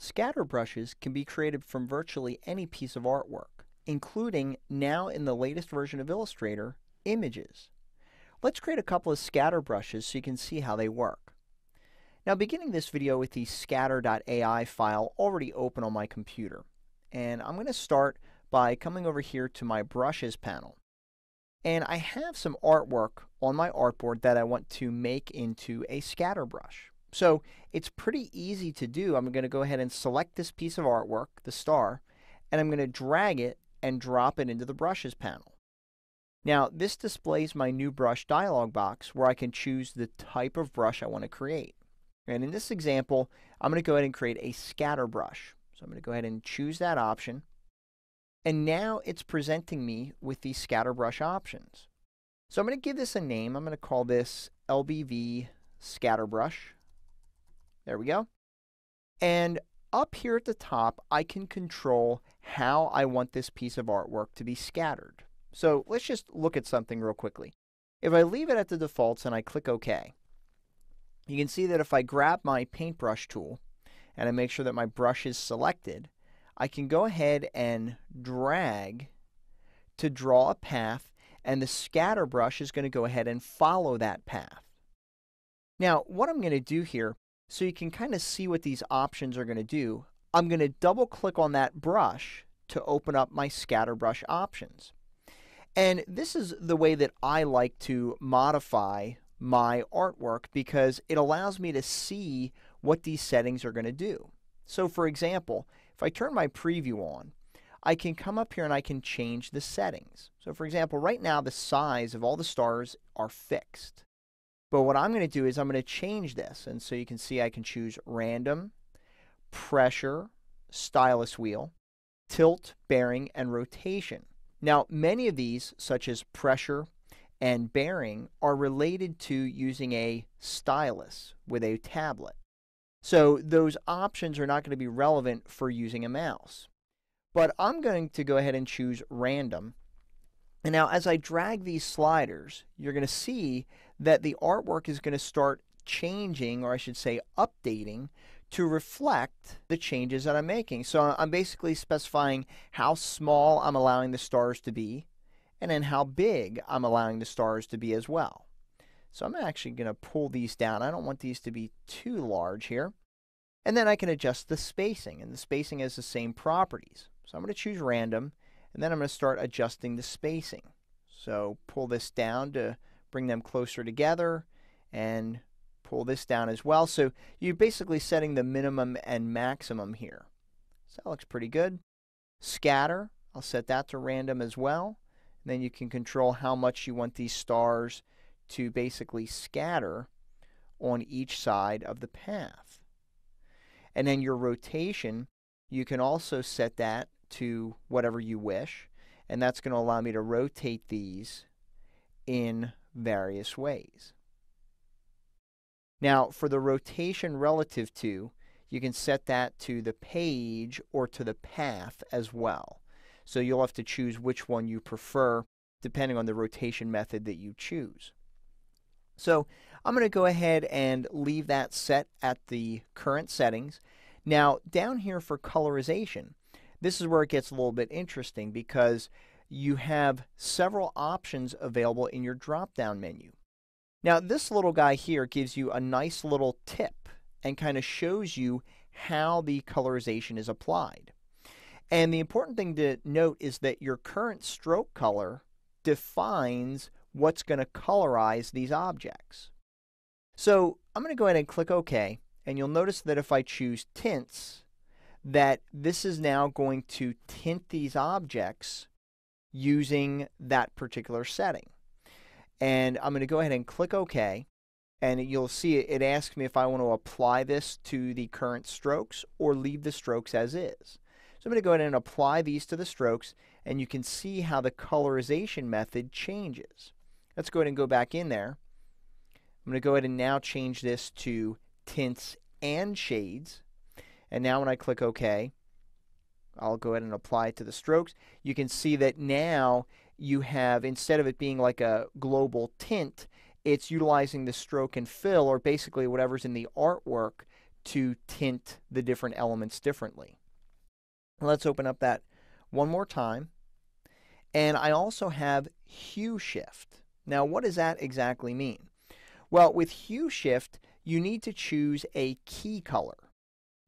Scatter brushes can be created from virtually any piece of artwork, including, now in the latest version of Illustrator, images. Let's create a couple of scatter brushes so you can see how they work. Now, beginning this video with the scatter.ai file already open on my computer. And I'm going to start by coming over here to my brushes panel. And I have some artwork on my artboard that I want to make into a scatter brush. So it's pretty easy to do. I'm going to go ahead and select this piece of artwork, the star, and I'm going to drag it and drop it into the brushes panel. Now, this displays my new brush dialog box where I can choose the type of brush I want to create. And in this example, I'm going to go ahead and create a scatter brush. So I'm going to go ahead and choose that option. And now it's presenting me with these scatter brush options. So I'm going to give this a name. I'm going to call this LBV scatter brush. There we go. And up here at the top, I can control how I want this piece of artwork to be scattered. So let's just look at something real quickly. If I leave it at the defaults and I click OK, you can see that if I grab my paintbrush tool and I make sure that my brush is selected, I can go ahead and drag to draw a path, and the scatter brush is going to go ahead and follow that path. Now, what I'm going to do here, so you can kind of see what these options are going to do, I'm going to double click on that brush to open up my scatter brush options. And this is the way that I like to modify my artwork because it allows me to see what these settings are going to do. So for example, if I turn my preview on, I can come up here and I can change the settings. So for example, right now the size of all the stars are fixed. But what I'm going to do is I'm going to change this. And so you can see I can choose random, pressure, stylus wheel, tilt, bearing, and rotation. Now, many of these, such as pressure and bearing, are related to using a stylus with a tablet. So those options are not going to be relevant for using a mouse. But I'm going to go ahead and choose random. And now as I drag these sliders, you're going to see that the artwork is going to start changing, or I should say updating, to reflect the changes that I'm making. So I'm basically specifying how small I'm allowing the stars to be, and then how big I'm allowing the stars to be as well. So I'm actually going to pull these down. I don't want these to be too large here. And then I can adjust the spacing, and the spacing has the same properties. So I'm going to choose random, and then I'm going to start adjusting the spacing. So pull this down to bring them closer together, and pull this down as well. So you're basically setting the minimum and maximum here. So that looks pretty good. Scatter, I'll set that to random as well. And then you can control how much you want these stars to basically scatter on each side of the path. And then your rotation, you can also set that to whatever you wish. And that's going to allow me to rotate these in various ways. Now, for the rotation relative to, you can set that to the page or to the path as well. So you'll have to choose which one you prefer depending on the rotation method that you choose. So I'm going to go ahead and leave that set at the current settings. Now, down here for colorization, this is where it gets a little bit interesting because you have several options available in your drop-down menu. Now, this little guy here gives you a nice little tip and kind of shows you how the colorization is applied. And the important thing to note is that your current stroke color defines what's going to colorize these objects. So I'm going to go ahead and click OK, and you'll notice that if I choose tints, that this is now going to tint these objects using that particular setting. And I'm going to go ahead and click OK, and you'll see it asks me if I want to apply this to the current strokes or leave the strokes as is. So I'm going to go ahead and apply these to the strokes, and you can see how the colorization method changes. Let's go ahead and go back in there. I'm going to go ahead and now change this to tints and shades. And now when I click OK, I'll go ahead and apply it to the strokes. You can see that now you have, instead of it being like a global tint, it's utilizing the stroke and fill, or basically whatever's in the artwork, to tint the different elements differently. Let's open up that one more time. And I also have hue shift. Now, what does that exactly mean? Well, with hue shift, you need to choose a key color.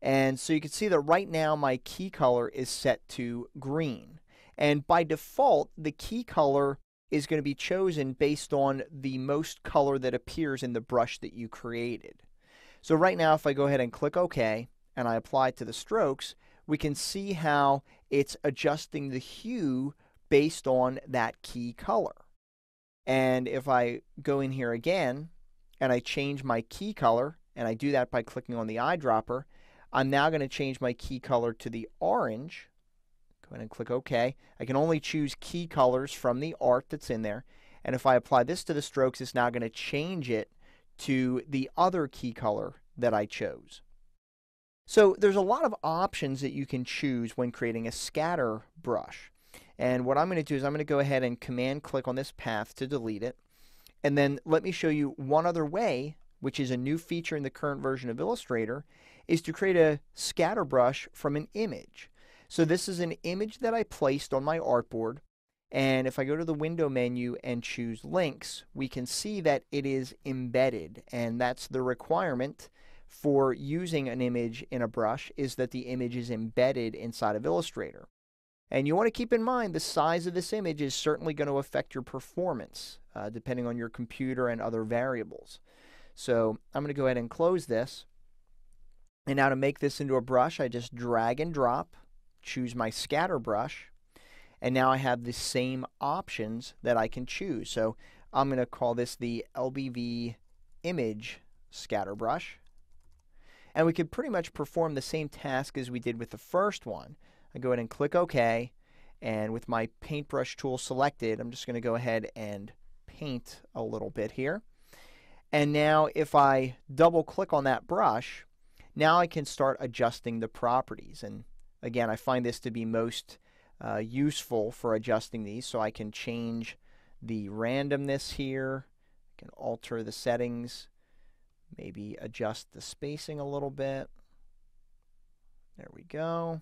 And so you can see that right now my key color is set to green. And by default, the key color is going to be chosen based on the most color that appears in the brush that you created. So right now, if I go ahead and click OK, and I apply it to the strokes, we can see how it's adjusting the hue based on that key color. And if I go in here again, and I change my key color, and I do that by clicking on the eyedropper, I'm now going to change my key color to the orange. Go ahead and click OK. I can only choose key colors from the art that's in there. And if I apply this to the strokes, it's now going to change it to the other key color that I chose. So there's a lot of options that you can choose when creating a scatter brush. And what I'm going to do is I'm going to go ahead and command click on this path to delete it. And then let me show you one other way, which is a new feature in the current version of Illustrator, is to create a scatter brush from an image. So this is an image that I placed on my artboard. And if I go to the window menu and choose links, we can see that it is embedded. And that's the requirement for using an image in a brush, is that the image is embedded inside of Illustrator. And you want to keep in mind the size of this image is certainly going to affect your performance, depending on your computer and other variables. So I'm going to go ahead and close this. And now to make this into a brush, I just drag and drop, choose my scatter brush, and now I have the same options that I can choose. So I'm going to call this the LBV image scatter brush. And we could pretty much perform the same task as we did with the first one. I go ahead and click OK, and with my paintbrush tool selected, I'm just going to go ahead and paint a little bit here. And now if I double click on that brush, now I can start adjusting the properties. And again, I find this to be most useful for adjusting these. So I can change the randomness here, I can alter the settings, maybe adjust the spacing a little bit. There we go.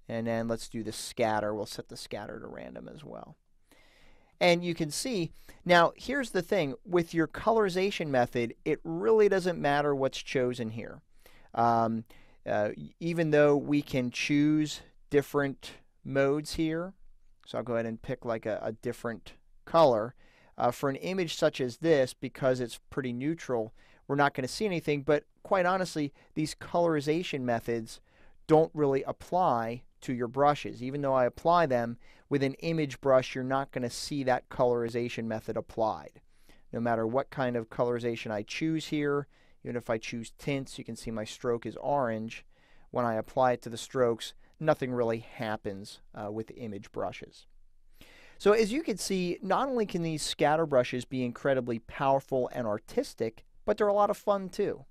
And then let's do the scatter. We'll set the scatter to random as well. And you can see, now here's the thing, with your colorization method, it really doesn't matter what's chosen here. Even though we can choose different modes here, so I'll go ahead and pick like a different color. For an image such as this, because it's pretty neutral, we're not going to see anything, but quite honestly, these colorization methods don't really apply to your brushes. Even though I apply them with an image brush, you're not going to see that colorization method applied. No matter what kind of colorization I choose here, even if I choose tints, you can see my stroke is orange. When I apply it to the strokes, nothing really happens with image brushes. So as you can see, not only can these scatter brushes be incredibly powerful and artistic, but they're a lot of fun too.